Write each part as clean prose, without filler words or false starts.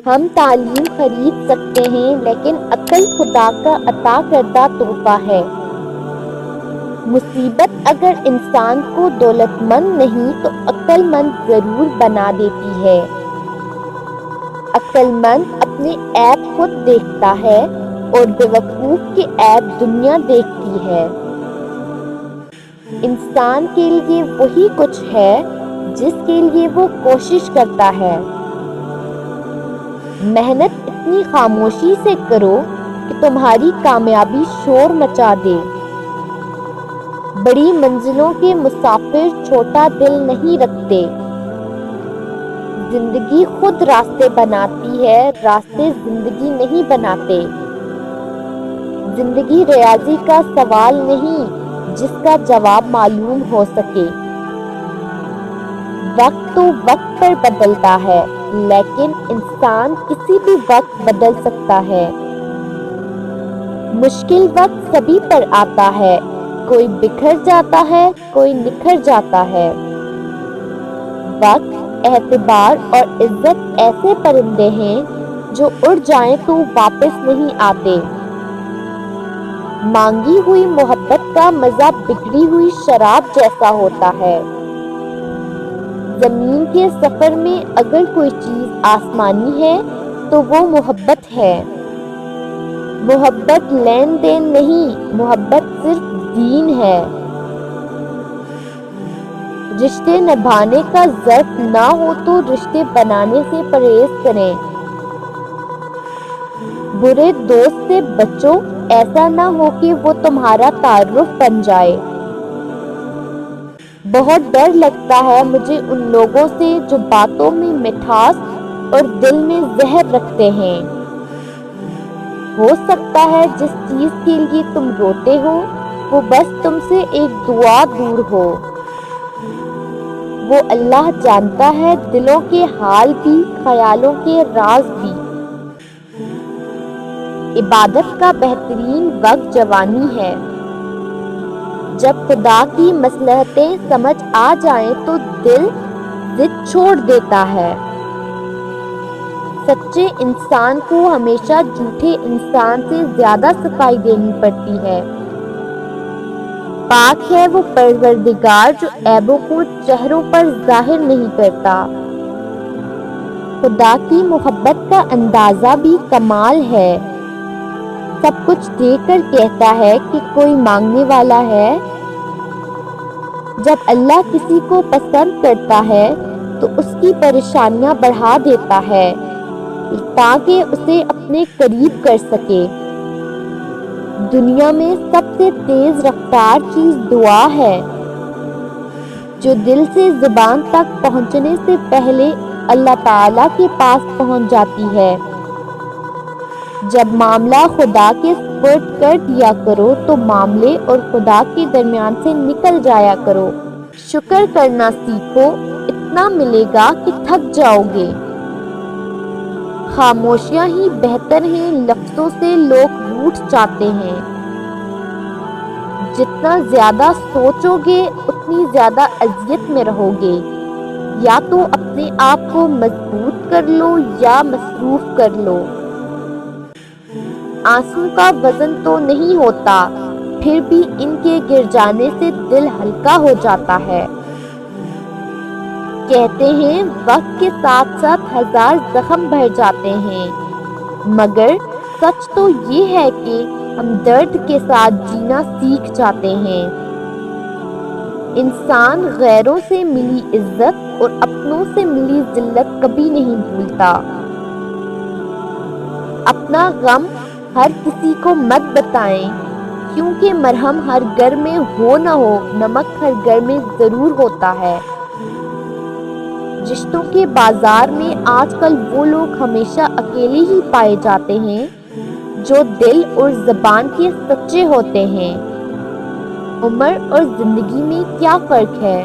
ہم تعلیم خرید سکتے ہیں لیکن عقل خدا کا عطا کردہ تحفہ ہے۔ مصیبت اگر انسان کو دولت مند نہیں تو عقل مند ضرور بنا دیتی ہے۔ عقل مند اپنے عیب خود دیکھتا ہے اور بیوقوف کے عیب دنیا دیکھتی ہے۔ انسان کے لیے وہی کچھ ہے جس کے لیے وہ کوشش کرتا ہے۔ محنت اتنی خاموشی سے کرو کہ تمہاری کامیابی شور مچا دے۔ بڑی منزلوں کے مسافر چھوٹا دل نہیں رکھتے۔ زندگی خود راستے بناتی ہے، راستے زندگی نہیں بناتے۔ زندگی ریاضی کا سوال نہیں جس کا جواب معلوم ہو سکے۔ وقت تو وقت پر بدلتا ہے لیکن انسان کسی بھی وقت بدل سکتا ہے۔ مشکل وقت سبھی پر آتا ہے، کوئی بکھر جاتا ہے، کوئی نکھر جاتا ہے۔ وقت، اعتبار اور عزت ایسے پرندے ہیں جو اڑ جائیں تو واپس نہیں آتے۔ مانگی ہوئی محبت کا مزہ بگڑی ہوئی شراب جیسا ہوتا ہے۔ زمین کے سفر میں اگر کوئی چیز آسمانی ہے تو وہ محبت ہے۔ محبت لین دین نہیں، محبت صرف دین ہے۔ رشتے نبھانے کا ذوق نہ ہو تو رشتے بنانے سے پرہیز کریں۔ برے دوست سے بچو، ایسا نہ ہو کہ وہ تمہارا تعارف بن جائے۔ بہت ڈر لگتا ہے مجھے ان لوگوں سے جو باتوں میں مٹھاس اور دل میں زہر رکھتے ہیں۔ ہو سکتا ہے جس چیز کے لیے تم روتے ہو وہ بس تم سے ایک دعا دور ہو۔ وہ اللہ جانتا ہے دلوں کے حال بھی، خیالوں کے راز بھی۔ عبادت کا بہترین وقت جوانی ہے۔ جب خدا کی مصلحتیں سمجھ آ جائیں تو دل ضد چھوڑ دیتا ہے۔ سچے انسان کو ہمیشہ جھوٹے انسان سے زیادہ صفائی دینی پڑتی ہے۔ پاک ہے وہ پروردگار جو عیبوں کو چہروں پر ظاہر نہیں کرتا۔ خدا کی محبت کا اندازہ بھی کمال ہے۔ سب کچھ دے کر کہتا ہے کہ کوئی مانگنے والا ہے۔ جب اللہ کسی کو پسند کرتا ہے تو اس کی پریشانیاں بڑھا دیتا ہے تاکہ اسے اپنے قریب کر سکے۔ دنیا میں سب سے تیز رفتار چیز دعا ہے جو دل سے زبان تک پہنچنے سے پہلے اللہ تعالیٰ کے پاس پہنچ جاتی ہے۔ جب معاملہ خدا کے سپرد کر دیا کرو تو معاملے اور خدا کے درمیان سے نکل جایا کرو۔ شکر کرنا سیکھو، اتنا ملے گا کہ تھک جاؤ گے۔ خاموشیاں ہی بہتر ہیں، لفظوں سے لوگ روٹھ جاتے ہیں۔ جتنا زیادہ سوچو گے اتنی زیادہ اذیت میں رہو گے۔ یا تو اپنے آپ کو مضبوط کر لو یا مصروف کر لو۔ آنسو کا وزن تو نہیں ہوتا، پھر بھی ان کے گر جانے سے دل ہلکا ہو جاتا ہے۔ کہتے ہیں وقت کے ساتھ ساتھ ہزار زخم بھر جاتے ہیں، مگر سچ تو یہ ہے کہ ہم درد کے ساتھ جینا سیکھ جاتے ہیں۔ انسان غیروں سے ملی عزت اور اپنوں سے ملی ذلت کبھی نہیں بھولتا۔ اپنا غم ہر کسی کو مت بتائیں، کیونکہ مرہم ہر گھر میں ہو نہ ہو، نمک ہر گھر میں ضرور ہوتا ہے۔ رشتوں کے بازار میں آج کل وہ لوگ ہمیشہ اکیلے ہی پائے جاتے ہیں جو دل اور زبان کے سچے ہوتے ہیں۔ عمر اور زندگی میں کیا فرق ہے؟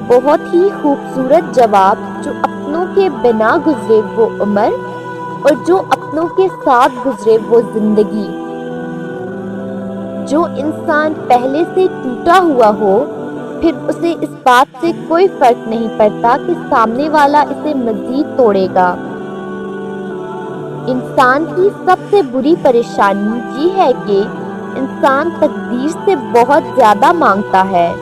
بہت ہی خوبصورت جواب، جو اپنوں کے بنا گزرے وہ عمر اور جو اپنوں کے ساتھ گزرے وہ زندگی۔ جو انسان پہلے سے ٹوٹا ہوا ہو پھر اسے اس بات سے کوئی فرق نہیں پڑتا کہ سامنے والا اسے مزید توڑے گا۔ انسان کی سب سے بری پریشانی یہ ہے کہ انسان تقدیر سے بہت زیادہ مانگتا ہے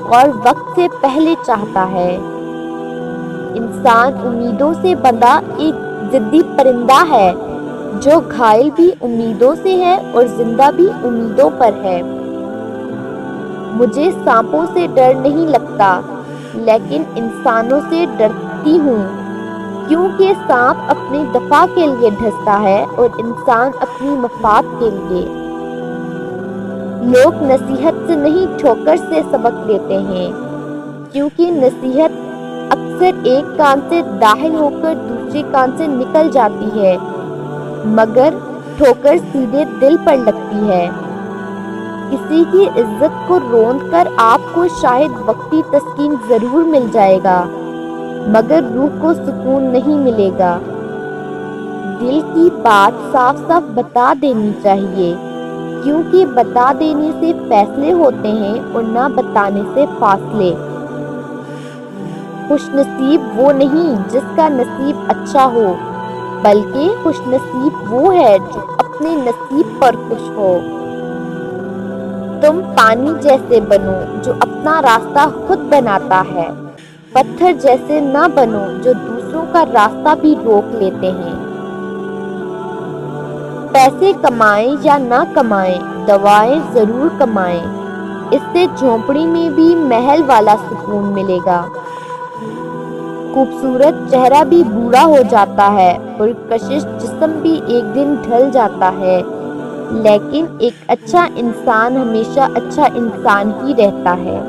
اور وقت سے پہلے چاہتا ہے۔ انسان امیدوں سے بندھا ایک ضدی پرندہ ہے جو گھائل بھی امیدوں سے ہے اور زندہ بھی امیدوں پر ہے۔ مجھے سانپوں سے ڈر نہیں لگتا، لیکن انسانوں سے ڈرتی ہوں، کیونکہ سانپ اپنی دفاع کے لیے ڈستا ہے اور انسان اپنی مفاد کے لیے۔ لوگ نصیحت سے نہیں ٹھوکر سے سبق لیتے ہیں، کیونکہ نصیحت اکثر ایک کان سے داخل ہو کر دوسرے کان سے نکل جاتی ہے، مگر ٹھوکر سیدھے دل پر لگتی ہے۔ کسی کی عزت کو روند کر آپ کو شاید وقتی تسکین ضرور مل جائے گا، مگر روح کو سکون نہیں ملے گا۔ دل کی بات صاف صاف بتا دینی چاہیے، کیونکہ بتا دینے سے فیصلے ہوتے ہیں اور نہ بتانے سے فاصلے۔ خوش نصیب وہ نہیں جس کا نصیب اچھا ہو، بلکہ خوش نصیب وہ ہے جو اپنے نصیب پر خوش ہو۔ تم پانی جیسے بنو جو اپنا راستہ خود بناتا ہے، پتھر جیسے نہ بنو جو دوسروں کا راستہ بھی روک لیتے ہیں۔ پیسے کمائیں یا نہ کمائیں، دوائیں ضرور کمائیں، اس سے جھونپڑی میں بھی محل والا سکون ملے گا۔ خوبصورت چہرہ بھی بوڑھا ہو جاتا ہے، پرکشش جسم بھی ایک دن ڈھل جاتا ہے، لیکن ایک اچھا انسان ہمیشہ اچھا انسان ہی رہتا ہے۔